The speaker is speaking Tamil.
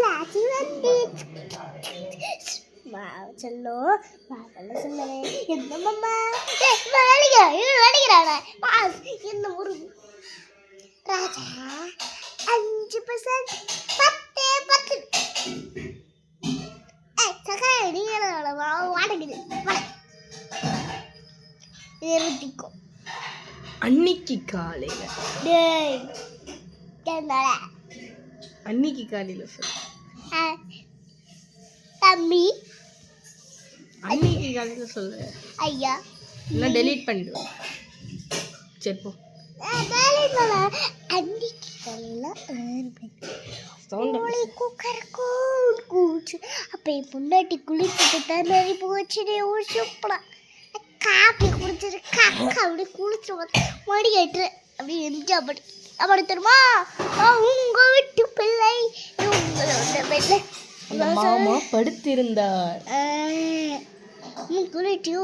லாச்சி வந்து செல்லோ சொல்லவே என்ன மாமா நடிக்கிறான என்ன ஒரு ராஜா 5% 10 சக்கரை நீங்க வாடகுது இருட்டிக்கும் அன்னைக்கு காலையில அன்னைக்கு காலையில சொல்லு தம்பி அன்னைக்கு காலையில சொல்லு ஐயா இல்லை டெலீட் பண்ணிடுவேன் சரி போ அன்னைக்கு காலையில சவுண்ட் கூச்சு அப்ப என் பொண்டாட்டி குளிச்சுட்டு தண்ணி போச்சு சூப்பரா காப்பி குடிச்சிட்டு காக்கா அப்படி குளிச்சு மடி கட்டு அப்படி எரிஞ்சா அப்படி தெரியுமா உங்க வீட்டு பிள்ளை உங்களோட பிள்ளை மாமா படுத்திருந்தார் குளிச்சு